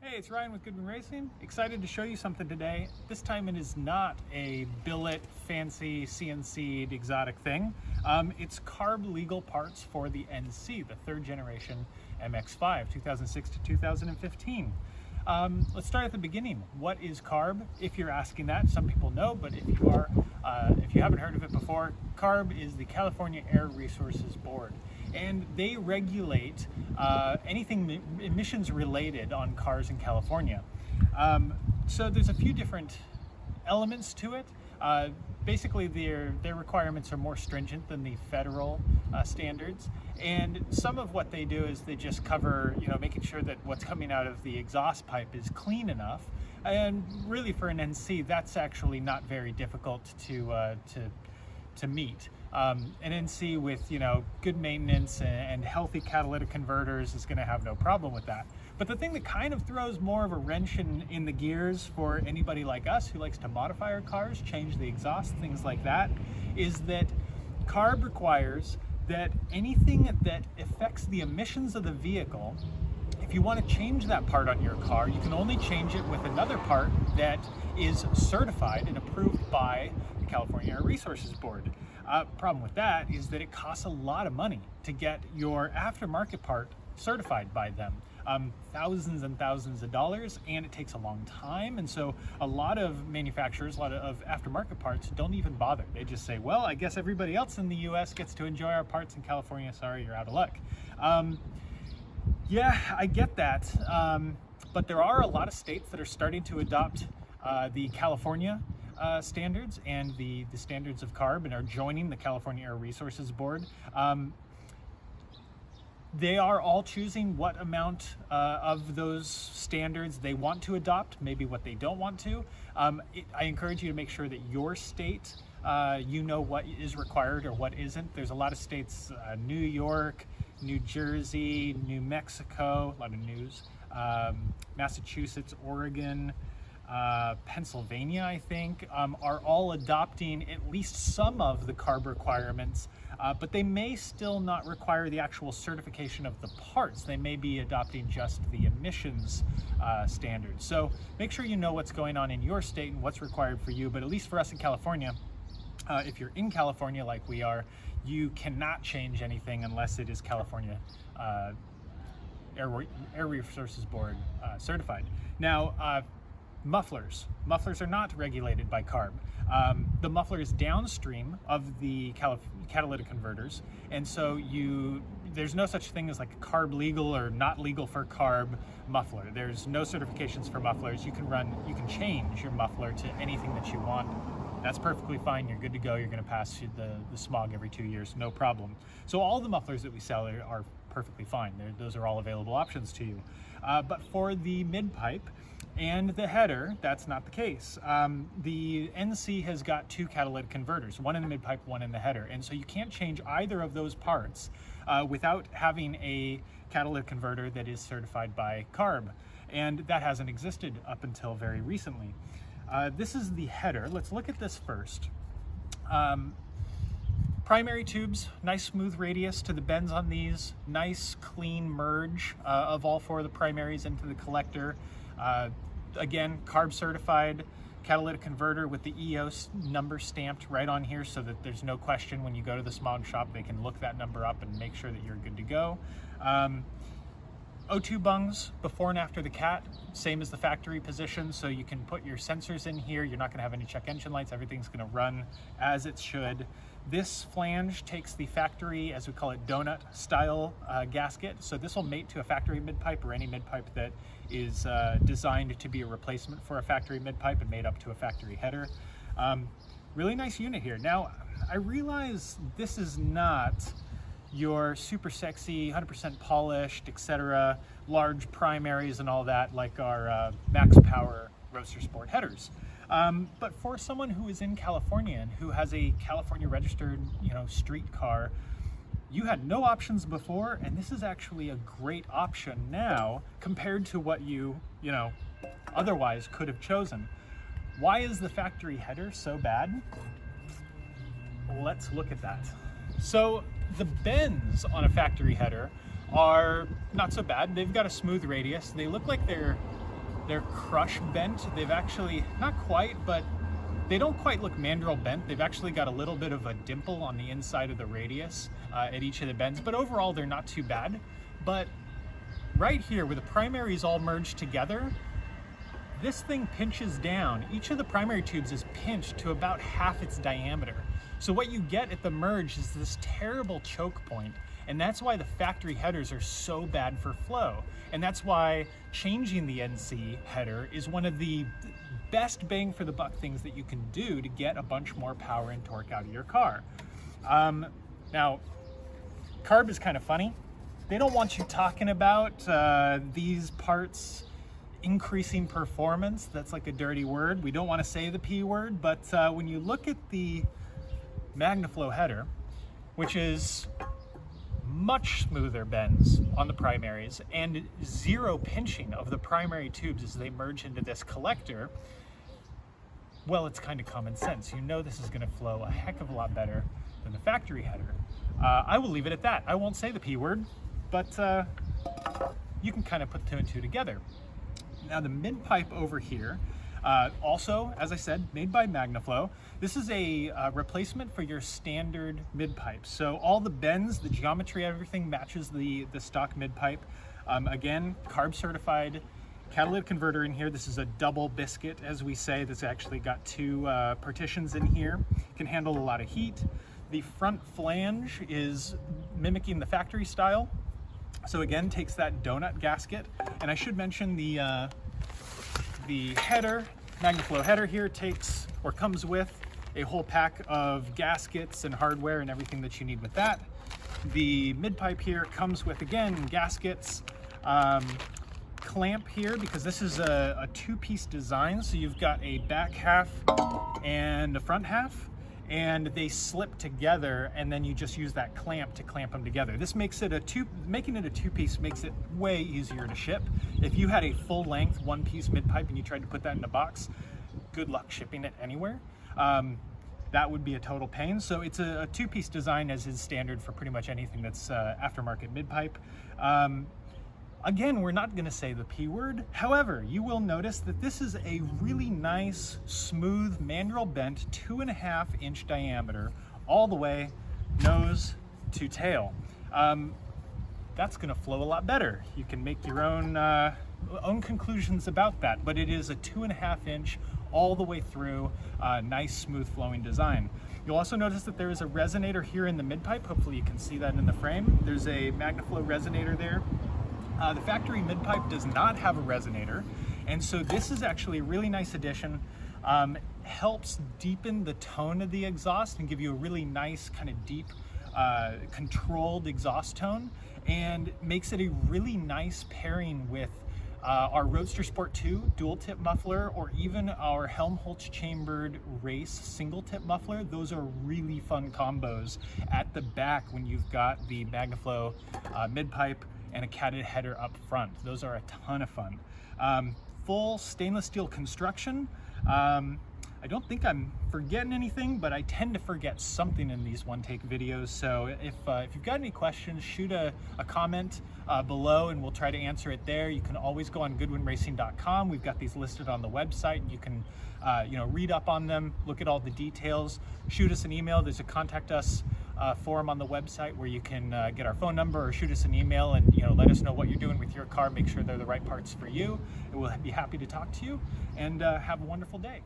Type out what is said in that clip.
Hey, it's Ryan with Goodman Racing. Excited to show you something today. This time it is not a billet, fancy, CNC'd exotic thing. It's carb legal parts for the NC, the third generation MX-5, 2006 to 2015. Let's start at the beginning. What is carb? If you're asking that, some people know, but if you haven't heard of it before, carb is the California Air Resources Board. And they regulate anything emissions related on cars in California. So there's a few different elements to it. Basically, their requirements are more stringent than the federal standards. And some of what they do is they just cover, making sure that what's coming out of the exhaust pipe is clean enough. And really, for an NC, that's actually not very difficult to meet. An NC with good maintenance and healthy catalytic converters is going to have no problem with that. But the thing that kind of throws more of a wrench in the gears for anybody like us who likes to modify our cars, change the exhaust, things like that, is that carb requires that anything that affects the emissions of the vehicle, if you want to change that part on your car, you can only change it with another part that is certified and approved by the California Air Resources Board. Problem with that is that it costs a lot of money to get your aftermarket part certified by them. Thousands and thousands of dollars, and it takes a long time. And so a lot of manufacturers, a lot of aftermarket parts don't even bother. They just say, well, I guess everybody else in the US gets to enjoy our parts in California. Sorry, you're out of luck. Yeah, I get that. But there are a lot of states that are starting to adopt the California standards and the standards of carb and are joining the California Air Resources Board. They are all choosing what amount of those standards they want to adopt, maybe what they don't want to. I encourage you to make sure that your state, what is required or what isn't. There's a lot of states, New York, New Jersey, New Mexico, a lot of news, Massachusetts, Oregon, Pennsylvania, I think, are all adopting at least some of the carb requirements, but they may still not require the actual certification of the parts. They may be adopting just the emissions standards. So make sure you know what's going on in your state and what's required for you. But at least for us in California, if you're in California like we are, you cannot change anything unless it is California Air Resources Board certified. Now, mufflers are not regulated by carb. The muffler is downstream of the catalytic converters, and so there's no such thing as like a carb legal or not legal for carb muffler. There's no certifications for mufflers. You can change your muffler to anything that you want. That's perfectly fine. You're good to go. You're going to pass the smog every 2 years, no problem. So all the mufflers that we sell are perfectly fine. Those are all available options to you. But for the mid-pipe and the header, that's not the case. The NC has got two catalytic converters, one in the mid-pipe, one in the header. And so you can't change either of those parts without having a catalytic converter that is certified by carb. And that hasn't existed up until very recently. This is the header. Let's look at this first. Primary tubes, nice smooth radius to the bends on these, nice clean merge of all four of the primaries into the collector. Again, carb certified catalytic converter with the EOS number stamped right on here so that there's no question when you go to the smog shop, they can look that number up and make sure that you're good to go. O2 bungs before and after the cat, same as the factory position, so you can put your sensors in here. You're not going to have any check engine lights. Everything's going to run as it should. This flange takes the factory, as we call it, donut style gasket. So this will mate to a factory mid-pipe or any mid-pipe that is designed to be a replacement for a factory mid-pipe and made up to a factory header. Really nice unit here. Now, I realize this is not your super sexy, 100% polished, etc., large primaries and all that like our Max Power Roadster Sport headers. But for someone who is in California and who has a California registered, street car, you had no options before, and this is actually a great option now compared to what you otherwise could have chosen. Why is the factory header so bad? Let's look at that. So the bends on a factory header are not so bad. They've got a smooth radius. They look like they're They're crush bent. They've actually, not quite, but they don't quite look mandrel bent. They've actually got a little bit of a dimple on the inside of the radius at each of the bends, but overall they're not too bad. But right here, where the primaries all merge together, this thing pinches down. Each of the primary tubes is pinched to about half its diameter. So what you get at the merge is this terrible choke point, and that's why the factory headers are so bad for flow. And that's why changing the NC header is one of the best bang for the buck things that you can do to get a bunch more power and torque out of your car. Now, Carb is kind of funny. They don't want you talking about these parts increasing performance. That's like a dirty word. We don't want to say the P word, but when you look at the Magnaflow header, which is much smoother bends on the primaries and zero pinching of the primary tubes as they merge into this collector, well, it's kind of common sense. You know this is going to flow a heck of a lot better than the factory header. I will leave it at that. I won't say the P word, but you can kind of put two and two together. Now the mid pipe over here, also, as I said, made by Magnaflow. This is a replacement for your standard mid pipe. So all the bends, the geometry, everything matches the stock mid pipe. Again, Carb certified catalytic converter in here. This is a double biscuit, as we say. That's actually got two partitions in here. Can handle a lot of heat. The front flange is mimicking the factory style. So again, takes that donut gasket. And I should mention the header, Magnaflow header here takes or comes with a whole pack of gaskets and hardware and everything that you need with that. The mid pipe here comes with, again, gaskets, clamp here, because this is a two-piece design. So you've got a back half and a front half, and they slip together, and then you just use that clamp to clamp them together. This makes it making it a two-piece makes it way easier to ship. If you had a full-length one-piece mid-pipe and you tried to put that in a box, good luck shipping it anywhere. That would be a total pain. So it's a two-piece design, as is standard for pretty much anything that's aftermarket mid-pipe. Again, we're not gonna say the P word. However, you will notice that this is a really nice, smooth, mandrel bent 2.5 inch diameter, all the way nose to tail. That's gonna flow a lot better. You can make your own conclusions about that, but it is a 2.5 inch all the way through, nice, smooth flowing design. You'll also notice that there is a resonator here in the mid pipe. Hopefully you can see that in the frame. There's a Magnaflow resonator there. The factory mid pipe does not have a resonator, and so this is actually a really nice addition. Helps deepen the tone of the exhaust and give you a really nice kind of deep, controlled exhaust tone, and makes it a really nice pairing with our Roadster Sport 2 dual tip muffler, or even our Helmholtz chambered race single tip muffler. Those are really fun combos at the back when you've got the Magnaflow mid pipe and a catted header up front. Those are a ton of fun. Full stainless steel construction. I don't think I'm forgetting anything, but I tend to forget something in these one-take videos. So if you've got any questions, shoot a comment below and we'll try to answer it there. You can always go on goodwinracing.com. We've got these listed on the website, and you can read up on them, look at all the details, shoot us an email. There's a contact us forum on the website where you can get our phone number or shoot us an email and let us know what you're doing with your car. Make sure they're the right parts for you, and we'll be happy to talk to you, and have a wonderful day.